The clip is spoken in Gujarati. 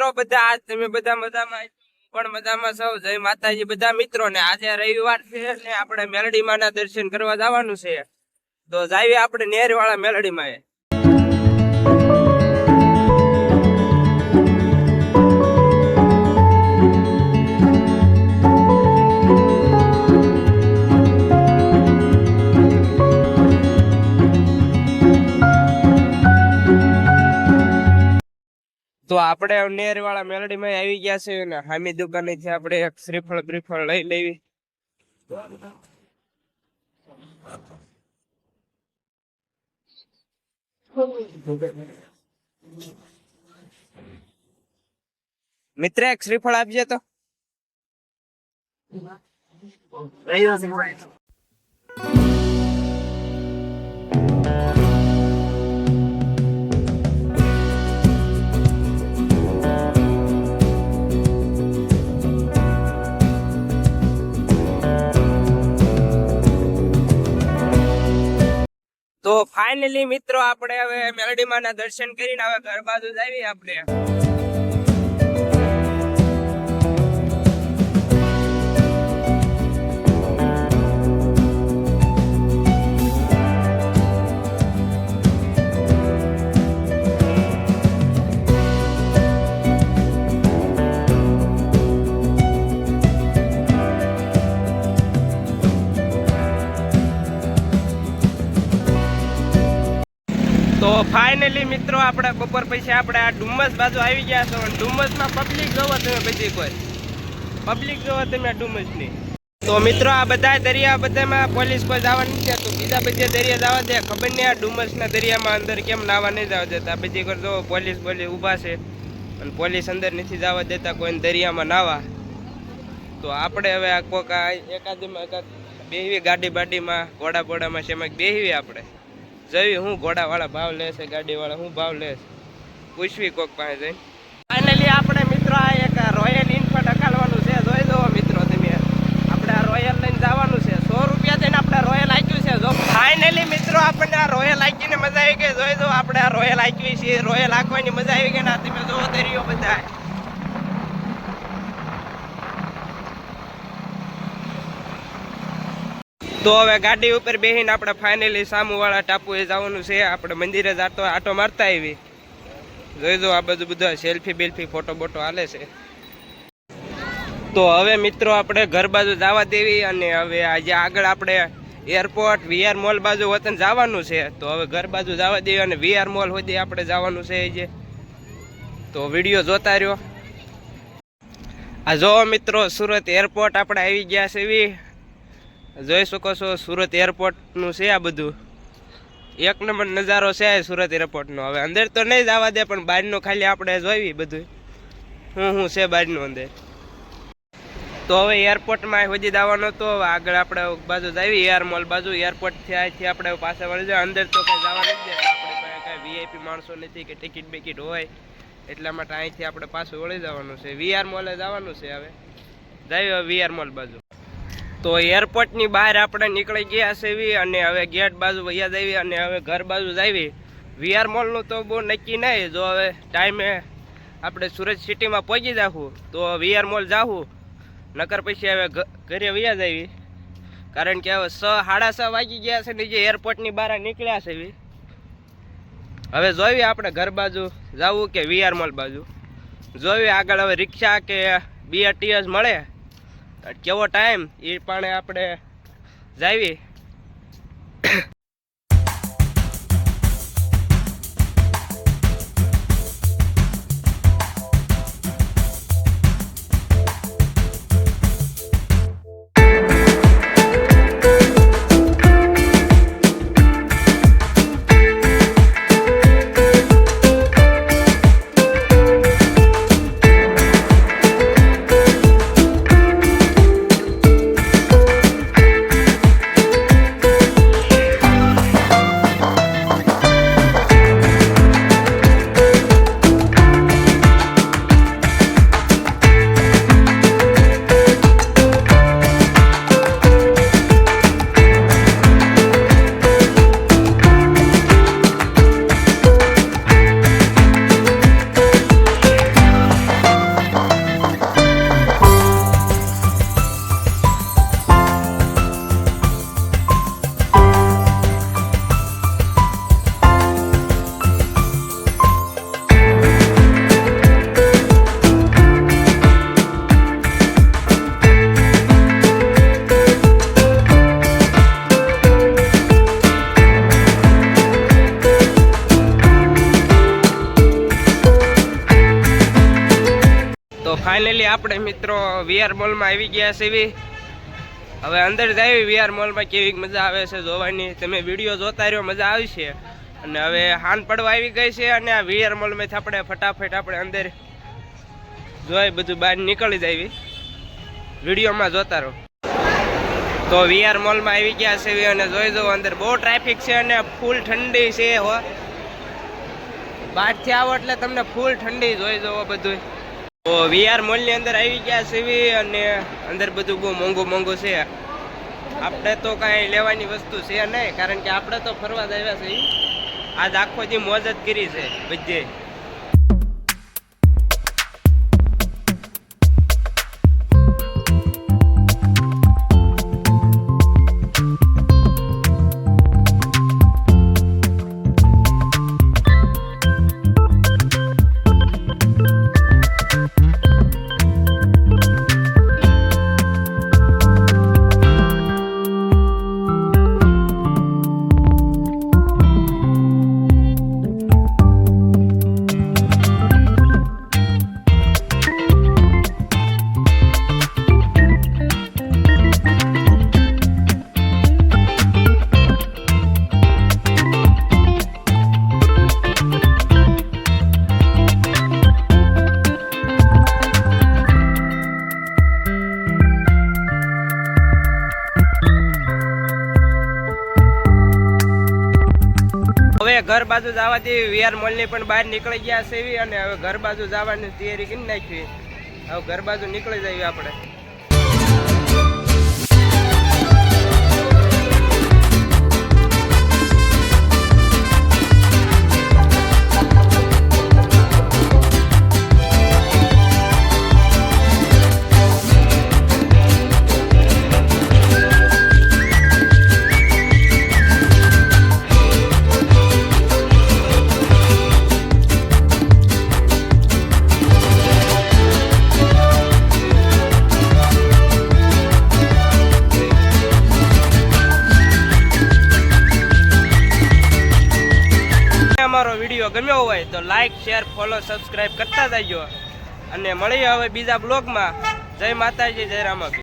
મિત્રો બધા આજ તમે બધા મજામાં પણ મજામાં સૌ જય માતાજી બધા મિત્રો ને આજે રવિવાર છે ને આપણે મેલડીમાં ના દર્શન કરવા જવાનું છે તો જાવી આપણે નેરવાળા મેલડીમાં તો આપણે નેરવાળા મેલડીમાં આવી ગયા છે ને હામી દુકાનેથી આપણે એક શ્રીફળ બ્રીફળ લઈ લેવી મિત્ર એક શ્રીફળ આપજે તો તો ફાઇનલી મિત્રો આપણે હવે મેલડીમાં ના દર્શન કરીને હવે ઘર બાજુ જાવી આપણે તો ફાઇનલી મિત્રો આપણે બપોર પછી આપણે આ ડુમ્મસ બાજુ આવી ગયા છો અને ડુમ્મસમાં પબ્લિક જોવો તમે બધી કોઈ પબ્લિક જોવો તમે ડુમ્મસની તો મિત્રો આ બધા દરિયા બધામાં પોલીસ કોઈ જવા નથી જતું બીજા બધે દરિયા જવા દે ખબર નહીં આ ડુમ્મસના દરિયામાં અંદર કેમ નાવા નહીં જવા દેતા બધી કોઈ જો પોલીસ ઊભા છે અને પોલીસ અંદર નથી જવા દેતા કોઈને દરિયામાં નાવા તો આપણે હવે આ કોક એકાદીમાં બેહવી ગાડી બાડીમાં ઘોડા બોડામાં છે એમાં બેહવી આપણે જવી હું ઘોડાવાળા ભાવ લેશે ગાડીવાળા હું ભાવ લેશે પૂછવી કોક પાસે જઈને ફાઇનલી આપણે મિત્રો આ એક રોયલ ઇન્ફન્ટ અકાલવાનું છે જોઈ દો મિત્રો તમે આપણે આ રોયલ લઈને જવાનું છે 100 રૂપિયા થઈને આપણે રોયલ આક્યું છે જો ફાઇનલી મિત્રો આપણને આ રોયલ આકીને મજા આવી ગઈ જોઈ દો આપણે આ રોયલ આકવી છે રોયલ આકવાની મજા આવી ગઈ ને તમે જોવો દરિયો બધા તો હવે ગાડી ઉપર બેહીને આપણે ફાઇનલી સામુવાળા ટાપુએ જવાનું છે આપણે મંદિરે આટો મારતા આવી જોઈ દો આ બધું બધા સેલ્ફી બેલ્ફી ફોટો બોટો હાલે છે તો હવે મિત્રો આપણે ઘર બાજુ જવા દેવી અને હવે આજે આગળ આપણે એરપોર્ટ વીઆર મોલ બાજુ વતન જવાનું છે તો હવે ઘર બાજુ જવા દેવી અને વીઆર મોલ સુધી આપણે જવાનું છે જે તો વિડીયો જોતા રહ્યો આ જો મિત્રો સુરત એરપોર્ટ આપણે આવી ગયા છે એવી જોઈ શકો છો સુરત એરપોર્ટનું છે આ બધું એક નંબર નજારો છે સુરત એરપોર્ટનો હવે અંદર તો નહીં જવા દે પણ બહારનું ખાલી આપણે જોઈ બધું હું છે બહારનું અંદર તો હવે એરપોર્ટમાં સુધી જવાનો તો આગળ આપણે બાજુ જાવી એર મોલ બાજુ એરપોર્ટથી અહીંથી આપણે પાસે વળી જાય અંદર તો કંઈ જવા નથી દે આપણે પાસે કાંઈ વીઆઈપી માણસો નથી કે ટિકિટ બિકિટ હોય એટલા માટે અહીંથી આપણે પાછું વળી જવાનું છે વીઆર મોલે જવાનું છે હવે જાવી વીઆર મોલ બાજુ તો એરપોર્ટની બહાર આપણે નીકળી ગયા છે અને હવે ગેટ બાજુ વૈયા જઈએ અને હવે ઘર બાજુ જાવી વીઆર મોલનું તો બહુ નક્કી નહીં જો હવે ટાઈમે આપણે સુરત સિટીમાં પહોંચી જાવું તો વીઆર મોલ જાવું નકર પછી હવે ઘરે વૈયા જાવી કારણ કે હવે 6:30 વાગી ગયા છે ને જે એરપોર્ટની બહાર નીકળ્યા છે હવે જોઈએ આપણે ઘર બાજુ જવું કે વીઆર મોલ બાજુ જોઈએ આગળ હવે રિક્ષા કે બીઆરટીએસ મળે કેવો ટાઈમ એ પણ આપણે જાવી તો ફાઇનલી આપણે મિત્રો વીઆર મોલમાં આવી ગયા છે. હવે અંદર જઈએ વીઆર મોલમાં કેવી મજા આવે છે જોવાની. તમે વિડીયો જોતા રહ્યો, મજા આવશે. અને હવે હાન પડવા આવી ગઈ છે અને આ વીઆર મોલમાંથી આપણે ફટાફટ આપણે અંદર જોઈ બધું બહાર નીકળી જાય. વિડીયોમાં જોતા રહો. તો વીઆર મોલમાં આવી ગયા છે અને જોઈ દો અંદર બહુ ટ્રાફિક છે અને ફૂલ ઠંડી છે. હો બહારથી આવો એટલે તમને ફૂલ ઠંડી જોઈ દો બધું. તો વીઆર મોલની અંદર આવી ગયા છે અને અંદર બધું બહુ મોંઘું મોંઘું છે. આપણે તો કાંઈ લેવાની વસ્તુ છે નહીં, કારણ કે આપણે તો ફરવા જ આવ્યા છે. આજ આખો દી મોજ જ કરી છે બધે. હવે ઘર બાજુ જવાથી વીઆર મોલની પણ બહાર નીકળી ગયા છે અને હવે ઘર બાજુ જવાની તૈયારી કરી નાખી. હવે ઘર બાજુ નીકળી જઈએ આપણે. અમારો વિડીયો ગમ્યો હોય તો લાઈક, શેર, ફોલો, સબસ્ક્રાઇબ કરતા જજો અને મળીએ હવે બીજા બ્લોગમાં. જય માતાજી, જય રામાપીર.